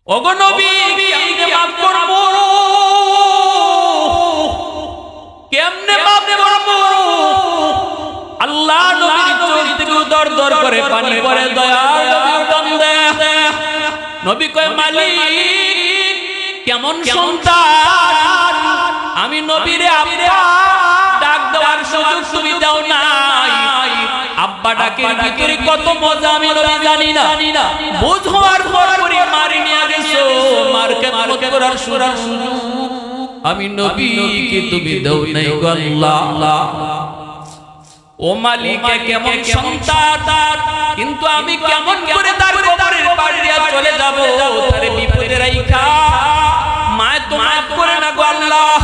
ওগো নবী কেমনে মাফ করব, কেমনে মাফ করব? আল্লাহ নবীর চোখ থেকে দর দর করে পানি পড়ে, দয়ার নবী কান্দে। নবী কয় মালিক কেমন সন্তান, আমি নবীরে আব্বা ডাক দেওয়ার সুযোগ তুমি দাও নাই। আব্বা ডাকের ভিতরে কত মজা আমি নবী জানি না। বুঝ হওয়ার পর মারি নিয়ে গেছো, মারকে মত করার সুযোগ আমি নবীকে তুমি দাও নাই গো আল্লাহ। ও মালিকে কেমন সন্তান, কিন্তু আমি কেমন করে তার কবরের পাড়ে চলে যাব, তার বিপদে রাইখা মায় তো মাফ করে না গো আল্লাহ।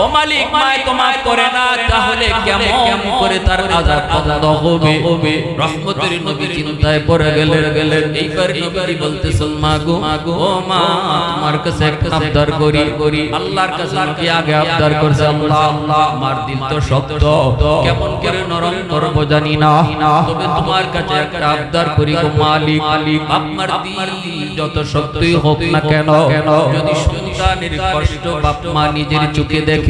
ও মালিক মায় তো মাফ করে না, তাহলে কেমন করে তার আযাব বন্ধ হবে? রহমতের নবী চিন্তায় পড়ে গেলেন। এইবার নবী বলতেছেন মা গো ও মা, তোমার কাছে একটা আবদার করি। আল্লাহর কাছে নবী আগে আবদার করছে, আল্লাহ আমার দিল তো শক্ত, কেমন করে নরম করব জানি না, তবে তোমার কাছে একটা আবদার করি গো মালিক, আপনার দিল যত শক্তই হোক না কেন, যদি সন্তানের কষ্ট বাপ মা নিজের চোখে দেখে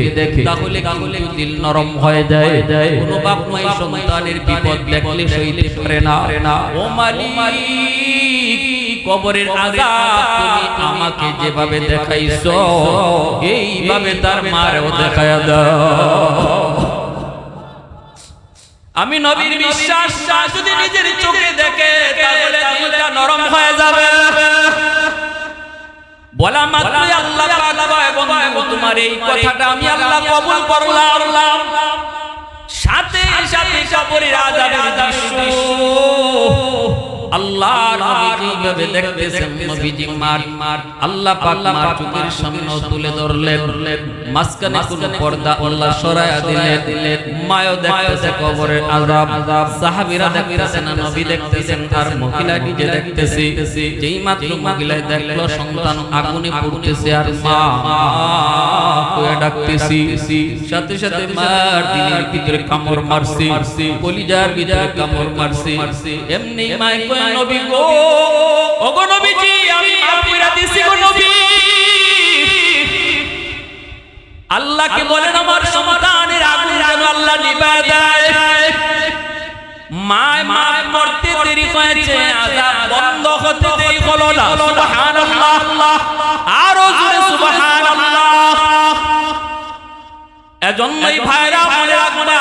তাহলে কিন্তু দিল নরম হয়ে যায়। কোনো বাপ মাই সন্তানের বিপদ দেখলে সইতে পারে না। ও মালিক কবরের আযাব তুমি আমাকে যেভাবে দেখাইছো, এইভাবে তার মারও দেখায়া দাও। আমি নবীর বিশ্বাস যদি নিজের চোখে দেখে তাহলে দিলটা নরম হয়ে যাবে। বলা মাত্রই আল্লাহ পাক কয় বন্ধু তোমার এই কথাটা আমি আল্লাহ কবুল করলাম। সাথে সাথে কবরের আযাবের দৃশ্য আল্লাহ নবীজি ভাবে দেখতেছেন, নবীজি মার আল্লাহ পাক মার চোখের সামনে তুলে ধরলেন, মাঝখানে কোন পর্দা আল্লাহ সরায়া দিলেন। মায়ও দেখতেছে কবরের আযাব, সাহাবীরা দেখতেছেন, নবী দেখতেছেন, আর মহিলা নিজে দেখতেছে। যেই মাত্র মহিলা দেখলো সন্তান আগুনে পুড়তেছে আর মা কইয়া ডাকতেছি, সাথে সাথে মার দিলের ভিতরে কামড় মারছে, কলিজার ভিতরে কামড় মারছে। এমনি মায় কয় নবী গো ওগো নবীজি আমি মাফ কইরা দিছি গো নবী। আল্লাহকে বলেন আমার সন্তানের আগুন যেন আল্লাহ নিভায় দেয়। মায় মাফ করতে দেরি হয়েছে, আযাব বন্ধ হতে দেরি হলো না। সুবহানাল্লাহ, আরো জোরে সুবহানাল্লাহ। এজন্যই ভাইরা মনে রাখবা,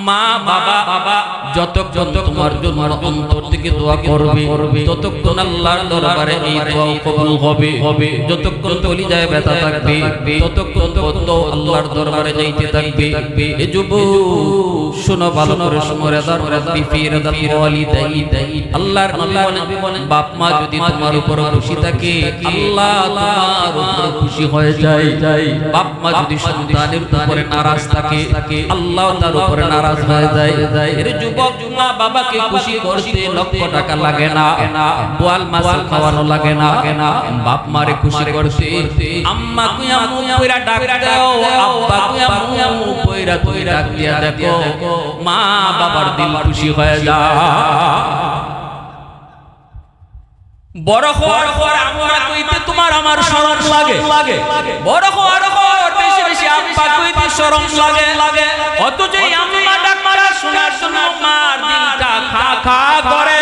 মা বাবা যতক্ষণ তোমার জন্য অন্তর থেকে দোয়া করবে ততক্ষণ আল্লাহর দরবারে এই দোয়া কবুল হবে। যতক্ষণ কলিজায় ব্যথা থাকবে ততক্ষণ তো আল্লাহর দরবারে যাইতে থাকবে। এ যুবক শোনো ভালো করে, শোনো রেদার রাব্বি ফি রাদাল ওয়ালিদাই। আল্লাহর নবী বলেন বাপ মা যদি তোমার উপর খুশি থাকে আল্লাহ তোমার উপর খুশি হয়ে যায়। বাপ মা যদি সন্তানের উপরে নারাজ থাকে আল্লাহ তার উপরে নারাজ হয়ে যায়। এর যুবক মা বাবাকে খুশি করতে লক্ষ টাকা লাগে না, বোয়াল মাছ খাওয়ানো লাগে না, বাপ মারে খুশি করতে আম্মা কুয়া আম্মু কইরা ডাক দাও, আব্বা কুয়া আম্মু কইরা ডাক দিয়া দেখো মা বাবার দিল খুশি হয়ে যায়। বড় হওয়ার পর আম্মা কইতে তোমার আমার শরম লাগে, বড় হওয়ার পর বেশি বেশি আব্বা কইতে শরম লাগে। অথচ এই আম্মা ডাক মারা শোনার জন্য মার দিলটা খা খা করে,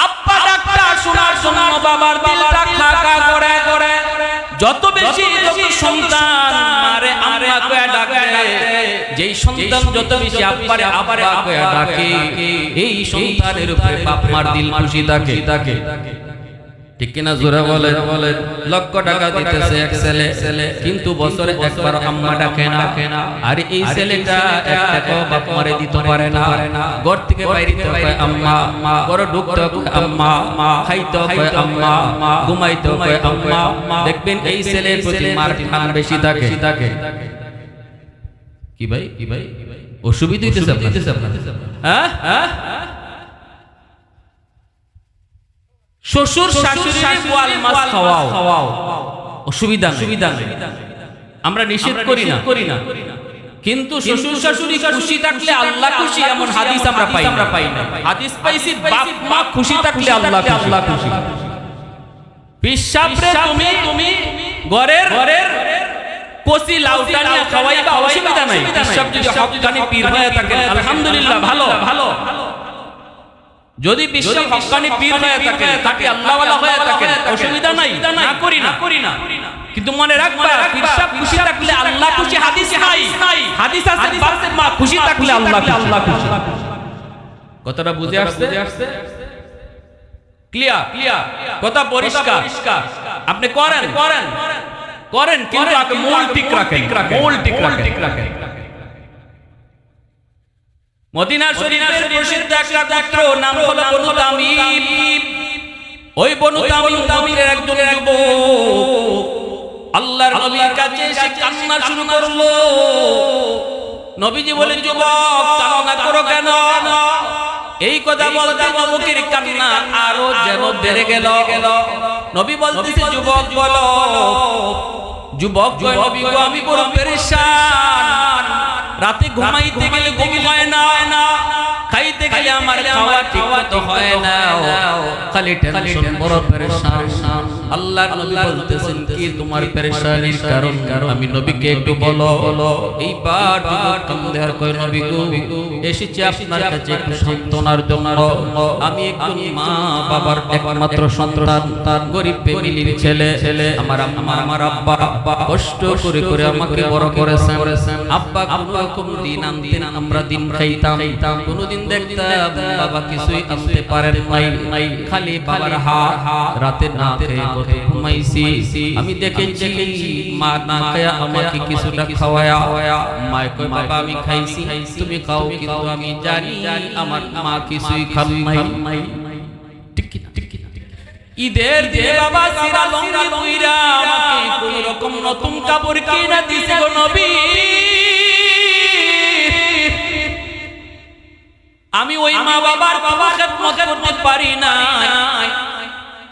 আব্বা ডাকটা শোনার জন্য বাবার দিলটা খা খা করে। যত বেশি যত সন্তান মারে আম্মা কইয়া ডাকে, যেই সন্তান যত বেশি আব্বারে আব্বা কইয়া ডাকে এই সন্তানের উপরে বাপ মার দিল খুশি থাকে। ঠিক কিনা জোরে বলেন। লক্ষ টাকা দিতেছে এক ছেলে, কিন্তু বছরে একবার আম্মা ডাকে না। আর এই ছেলেটা এক টাকাও বাপ মারে দিতে পারে না। ঘর থেকে বাইরে কয় আম্মা, ঘরে ঢুকতে কয় আম্মা, খাইতে কয় আম্মা, ঘুমাইতে কয় আম্মা। দেখবেন এই ছেলের প্রতি মার টান বেশি থাকে। কি ভাই অসুবিধা হইতেছে আপনাদের? হ্যাঁ, শ্বশুর শাশুড়িকে বোয়াল মাছ খাওয়াও, অসুবিধা নেই, আমরা নিষেধ করি না। কিন্তু শ্বশুর শাশুড়ি খুশি থাকলে আল্লাহ খুশি, এমন হাদিস আমরা পাই না। হাদিস পাইছি বাপ মা খুশি থাকলে আল্লাহ খুশি। পিশাবরে তুমি ঘরের কচি লাউটা নিয়ে খাওয়াইবা, অসুবিধা নাই। পিশাব যদি হক্কানি পীর হয়ে থাকে আলহামদুলিল্লাহ, ভালো। যদি পিশাব হক্কানি পীর হয়ে থাকে, তাকে আল্লাহওয়ালা হয়ে থাকে, অসুবিধা নাই, না করি না। কিন্তু মনে রাখবা, পিশাব খুশি থাকলে আল্লাহ খুশি হাদিস নাই। হাদিস আছে বাপ মা খুশি থাকলে আল্লাহ খুশি। কথাটা বুঝে আসছে? ক্লিয়ার? কথা পরিষ্কার? আপনি করেন কিন্তু আগে মূল ঠিক রাখেন। মদিনা শরীফের প্রসিদ্ধ একটা গোত্র নাম হলো বনু তামিম। ওই বনু তামিমের একজন যুবক আল্লাহর নবীর কাছে এসে কান্না শুরু করলো। নবীজি বলেন, যুবক কান্না করো কেন? এই কথা বলতে যুবকের কান্না আরো যেন বেড়ে গেল। নবী বলতেছে, যুবক বলো। যুবক কয়, নবী গো আমি বড় পেরেশান, রাতে ঘুমাইতে গেলে ঘুম হয় না, খাইতে গেলে আমার খাওয়া ঠিকমতো হয় না, খালি টেনশন, বড় পেরেশান। আল্লাহর নবী বলতেছেন, কি তোমার পেরেশানির কারণ আমি নবীকে একটু বলো। এইবার যুবক কান্দে আর কয়, নবী গো এসেছি আপনার কাছে একটু সান্ত্বনার জন্য। আমি একজন মা বাবার একমাত্র সন্তান, গরিব ফ্যামিলির ছেলে। আমার আম্মা আমার আব্বা কষ্ট করে আমাকে বড় করেছেন। আব্বা কোন রকম দিন আনতেন, আমরা দিন খাইতাম। কোনদিন দেখতাম বাবা কিছুই আনতে পারেন নাই, খালি বাবার হাত। রাতে না খেয়ে কত ঘুমাইছি। আমি দেখেছি মা না খায়া আমাকে কিছুটা খাওয়ায়া। মা কয়, বাবা আমি খাইছি, তুমি খাও, কিন্তু আমি জানি আমার মা কিছুই খান নাই। ঈদের দিনে বাবা সিরা লঙ্গি বইরা আমাকে কোন রকম নতুন কাপড় কিনে দিছে গো নবী। আমি ওই মা বাবার খেদমত করতে পারি না,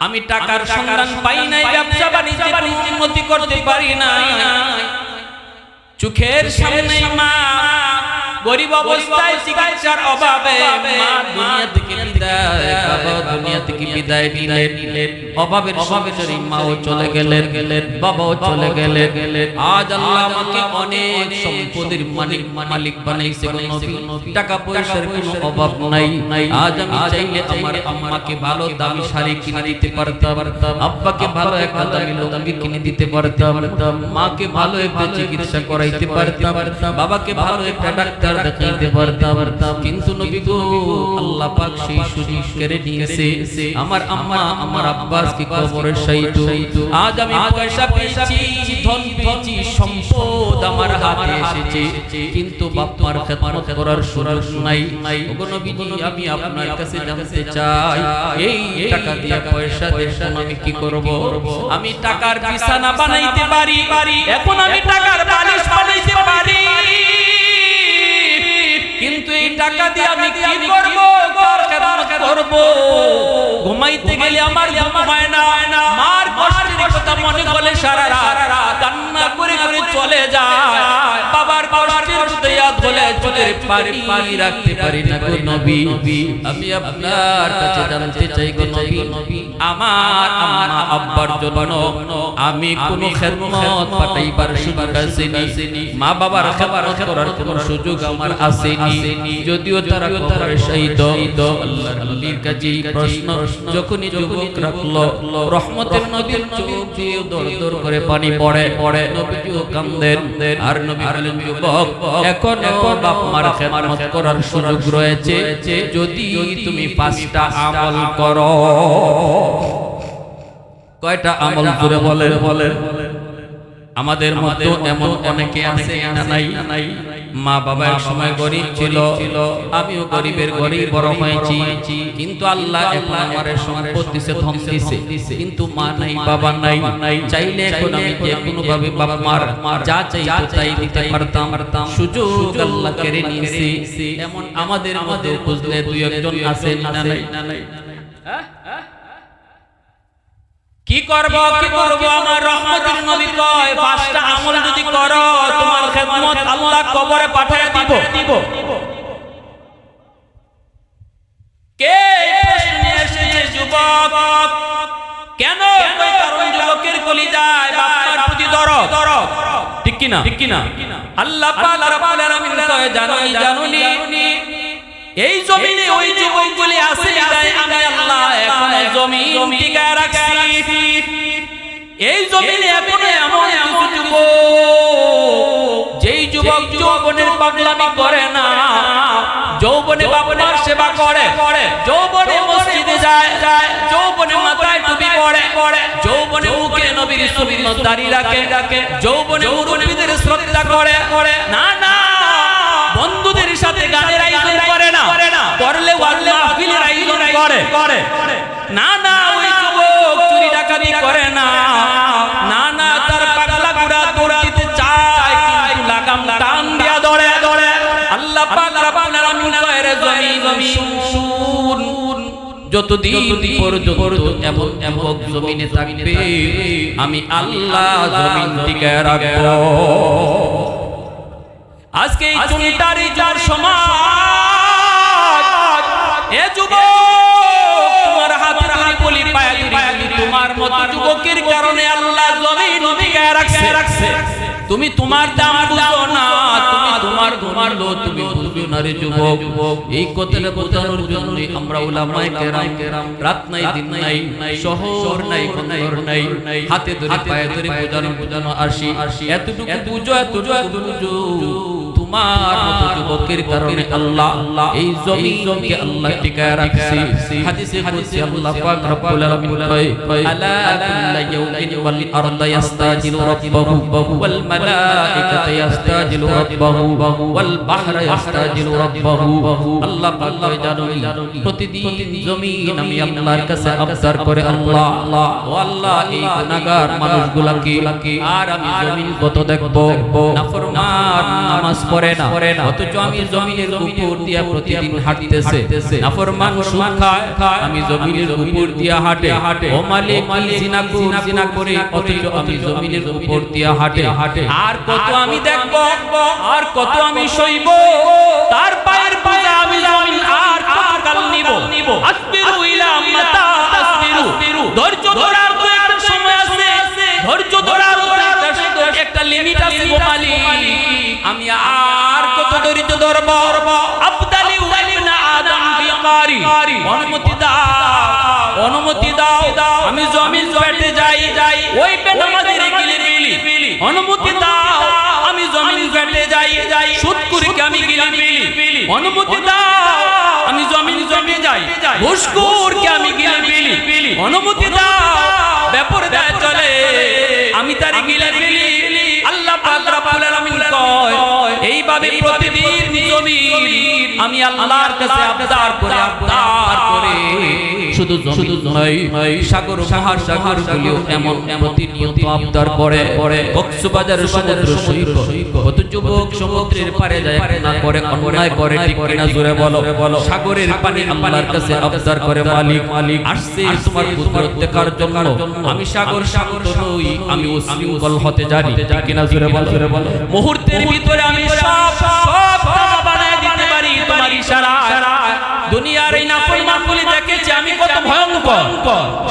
আমি টাকার সন্ধান পাই নাই, ব্যবসা বাণিজ্যে উন্নতি করতে পারি না। চোখের সামনে মা গরিব অবস্থায়, চিকিৎসার অভাবে মা দুনিয়া থেকে বিদায়, বাবা দুনিয়া থেকে বিদায় নিলেন। অভাবের সংসারে মাও চলে গেলেন, বাবাও চলে গেলেন। আজ আল্লাহ আমাকে অনেক সম্পদের মালিক বানাইছে গো নবী। টাকা পয়সার কোনো অভাব নাই। আজ আমি চাইলে আমার আম্মাকে ভালো দামি শাড়ি কিনে দিতে পারতাম, আব্বাকে ভালো একটা দামি লুঙ্গি কিনে দিতে পারতাম, মাকে ভালো একটা চিকিৎসা করাইতে পারতাম, বাবাকে ভালো একটা ডাক্তার দেখাইতে পারতাম। কিন্তু নবী গো আল্লাহ পাক সেই সুযোগ কেড়ে নিয়েছে। আমার আম্মা আমার আব্বাস কি কবরে শায়িত। আজ আমি পয়সা পেয়েছি, ধন পেয়েছি, সম্পদ আমার হাতে এসেছে, কিন্তু বাবার খেদমত করার সুযোগ নাই। ওগো নবীজি আমি আপনার কাছে জানতে চাই, এই টাকা দিয়ে পয়সা দিয়ে আমি কি করব? আমি টাকার বিছানা বানাইতে পারি, এখন আমি টাকার বালিশ বানাইতে পারি, কিন্তু এই টাকা দিয়ে আমি কি করব? কার খেদমত করব? ঘুমাইতে গেলে আমার ঘুম হয় না, মার কষ্টের কথা মনে করে সারা রাত কান্না করে চলে যায়। বাবার কষ্টের কথা ইয়াদ হলে চোখের পানি রাখতে পারি না গো নবী। আমি আপনার কাছে জানতে চাই গো নবী, আমার আম্মা আব্বার জন্য আমি কোন খেদমত পাঠাইবার সুযোগ আসেনি, মা বাবার খেদমত করার কোন সুযোগ আমার আসেনি। যদিও তারা কবরে শায়িত। আল্লাহর নবীর কাছে এই প্রশ্ন যখনই যুবক রাখলো, রহমতের নবীর চোখ দিয়ে দর করে পানি পড়ে। নবীও কাঁদেন। আর নবী বলেন, যুবক এখনো বাপ মার খেদমত করার সুযোগ রয়েছে, যদি তুমি 5টা আমল করো। কয়টা আমল করে বলেন? আমাদের মধ্যে এমন অনেকে আছে না নাই, মা বাবা এক সময় গরিব ছিল, আমিও গরিবের গরিব বড় হয়েছি, কিন্তু আল্লাহ এখন আমার সম্পদ দিয়েছে, ধন দিয়েছে, কিন্তু মা নাই বাবা নাই। চাইলে এখন আমি যে কোনো ভাবে বাবা মার যা চাইতো তাই দিতে পারতাম, সুযোগ আল্লাহ কেড়ে নিয়েছে। এমন আমাদের মধ্যে বুঝলে 2-1 জন আছে না নাই? কি কি করব আমার রহমতের নবী কয় পাঁচটা আমল যদি করো তোমার খেদমত আল্লাহ কবরে পাঠিয়ে দিব। কে প্রশ্ন নিয়ে এসেছে যুবক? কেন? কারণ যুবকের কলিজায় বাবার প্রতি দরদ। ঠিক কিনা? আল্লাহ পাক রব্বুল আলামিন কয় জানুনি এই জমিনে ওই যুবকগুলি আছে বিদায় আমি আল্লাহ এখন জমিন টিকায় রাখছি। এই জমিনে এখন এমন কিছু যুবক যেই যুবক যৌবনের পাগলামি করে না, যৌবনে বাবার সেবা করে, যৌবনে মসজিদে যায়, যৌবনে মাথায় টুপি পরে, যৌবনে মুখে নবীর সুন্নাত দাঁড়িয়ে রাখে, যৌবনে মুরব্বিদের শ্রদ্ধা করে। না বন্ধুদের সাথে গানের আয়োজন করে না, করলে ওয়াল্লাহ মাহফিলের আয়োজন করে। না ওই যুবক চুরি ডাকাতি করে না তার পাগলা ঘোড়া দৌড় দিতে চায় কিন্তু লাগাম টান দিয়া ধরে। আল্লাহ পাক রব্বুল আলামিন কয় রে জমিন যতদিন পর্যন্ত এমন যুবক জমিনে থাকবে আমি আল্লাহ জমিন টিকায় রাখবো। আজকে এই চুনটারি যার সমাজ এ যুবক তোমার হাত ধরে বলি পায়া ধরি তোমার মত যুবকের কারণে আল্লাহ জমিন টিকায় রাখছে। তুমি তোমার দাম বুঝো না, তুমি তোমার লো তুমি বুঝো না রে যুবক। এই কথাটা বোঝানোর জন্য আমরা উলামায়ে কেরাম রাত নাই দিন নাই শহর নাই বন্দর নাই হাতে ধরে পায়ে ধরে বোঝানো আসি এতটুকু বুঝো তোমার মতো যুবকের কারণে আল্লাহ এই জমিনকে আল্লাহ টিকায় রাখছে। হাদিসে কুদসি আল্লাহ পাক রব্বুল আলামিন কয় আলা কুল্লা ইয়াউমিন ওয়াল আরদু ইস্তাজিলু রাব্বাহু ওয়াল মালাইকাতু ইস্তাজিলু রাব্বাহু ওয়াল বাহরু ইস্তাজিলু রাব্বাহু। আল্লাহ পাক কয় জানি প্রতিদিন জমিন আমি আল্লাহর কাছে আবদার করে আল্লাহ ও আল্লাহ এই গুনাহগার মানুষগুলোকে আর আমি জমিন কত দেখব নাফরমান নামাজ পড়ে না অথচ আমি জমিনের উপর দিয়া প্রতিদিন হাঁটতেছে, নাফরমান সুদ খায় আমি জমিনের উপর দিয়া হাঁটে, ও মালিক জিনা করে অথচ আমি জমিনের উপর দিয়া হাঁটে। আর কত আমি দেখব আর কত আমি সইব, তার পায়ের বোঝা আমি জমিন আর কতকাল নিব। আসবিরু ইলা মাতা তাসবিরু, ধৈর্য ধরার তো একটা সময় আছে, ধৈর্য ধরার একটা লিমিট আছে গো মালিক। আমি আর কত ধৈর্য ধরব? আবদালি ওয়ালিনা আদম বিকারি, অনুমতি দাও আমি জমিন পেটে যাই ওই পেট আমাদের গিলি, অনুমতি দাও আমি জমিন পেটে যাই সুদকুরকে আমি গিলি, অনুমতি দাও আমি জমিন যাই ঘুষখোরকে আমি গিলি, অনুমতি দাও বেপরদা চলে আমি তারে গিলি। আল্লাহ পাক রব্বুল আলামিন কয় এইভাবে প্রতিদিন জমিন আমি আল্লাহর কাছে আবদার করে শুধু জমিন নয় সাগর মহাসাগর গুলিও এমন প্রতিনিয়ত আবদার করে। কক্সবাজার সমুদ্র সৈকত কত যুবক সমুদ্রের পারে যায় না করে অন্যায় করে, ঠিক কিনা জোরে বলো। সাগরের পানি আল্লাহর কাছে আবদার করে মালিক আসছে তোমার কুদরত দেখার জন্য, আমি সাগর নই আমি উশৃঙ্খল হতে জানি, ঠিক কিনা জোরে বলো। মুহূর্তের ভিতরে আমি সব তামা বানায় দিতে পারি তোমার ইশারায়। দুনিয়ার এই নাফরমানগুলি দেখেছি আমি কত ভয়ঙ্কর,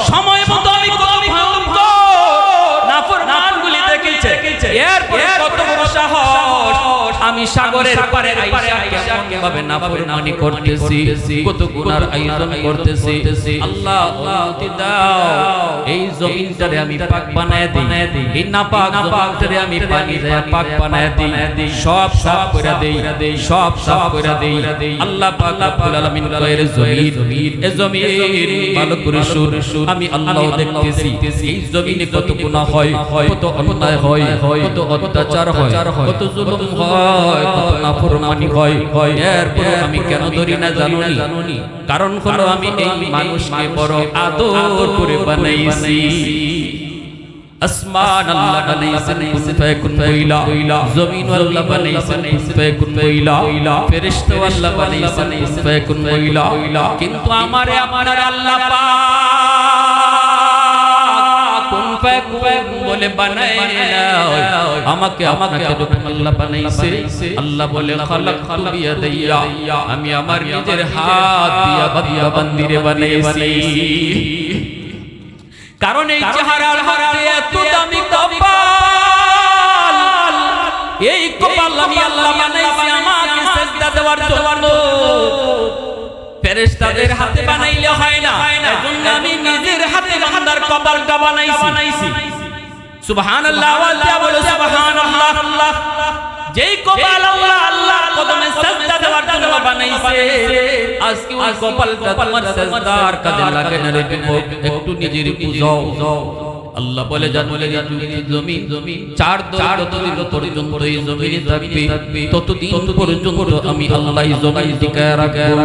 সময় মতো আমি কত ভয়ঙ্কর নাফরমানগুলি দেখেছে। এরপর কত বড় সাহস আমি সাগরের পারে আইসা কেমন ভাবে নাফরমানি করতেছি, কত গুনার আয়োজন করতেছি। আল্লাহ অনুমতি দাও এই জমিনটারে আমি পাক বানায় দিই, এই নাপাক জমিনটারে আমি পানি দেয়া পাক বানায় দিই, সব সাফ করে দেই, সব সাফ করে দেই। আল্লাহ পাক রব্বুল আলামিন কয় রে জমিন এ জমিন ভালো করে শুন, আমি আল্লাহ দেখতেছি এই জমিনে কত গুনাহ হয়, কত অন্যায় হয়, কত অত্যাচার হয়, কত জুলুম হয়, কত নাফরমানি হয়। এরপর আমি কেন ধরি না জানুনি? কারণ হলো আমি এই মানুষকে বড় আদর করে বানাইছি। আসমান আল্লাহ বানাইছেন কুন ফায়াকুন কইলা, জমিন আল্লাহ বানাইছেন কুন ফায়াকুন কইলা, ফেরেশতা আল্লাহ বানাইছেন কুন ফায়াকুন কইলা। কিন্তু আমারে আপনার আল্লাহ পাক ফায়াকুন বলে বানায় না, আমাকে আপনাকে যখন আল্লাহ বানাইছে, আল্লাহ বলে খালাকতু বিয়াদাইয়া, আমি আমার নিজের হাত দিয়া বান্দা বান্দিরে বানাইছি। কারণ এই চেহারার মধ্যে এত দামি কপাল, এই কপাল আমি আল্লাহ বানাইছি আমাকে সিজদা দেওয়ার জন্য। ফেরেশতাদের হাতে বানাইলে হয় না, এজন্য আমি নিজের হাতে বান্দার কপালটা বানাইছি। সুবহানাল্লাহ, আওয়াজ দিয়া বলো সুবহানাল্লাহ। যেই কপাল আল্লাহ আল্লাহর কদমে সিজদা দেওয়ার জন্য বানাইছে, আজকে ওই কপালটা তোমার সিজদার কাজে লাগে না রে যুবক, একটু নিজের বুঝাও। আল্লাহ বলে জানলে জমিন 4 দল যতদিন পর্যন্ত এই জমিনে থাকবে, ততদিন পর্যন্ত আমি আল্লাহ জমিন টিকায় রাখবো।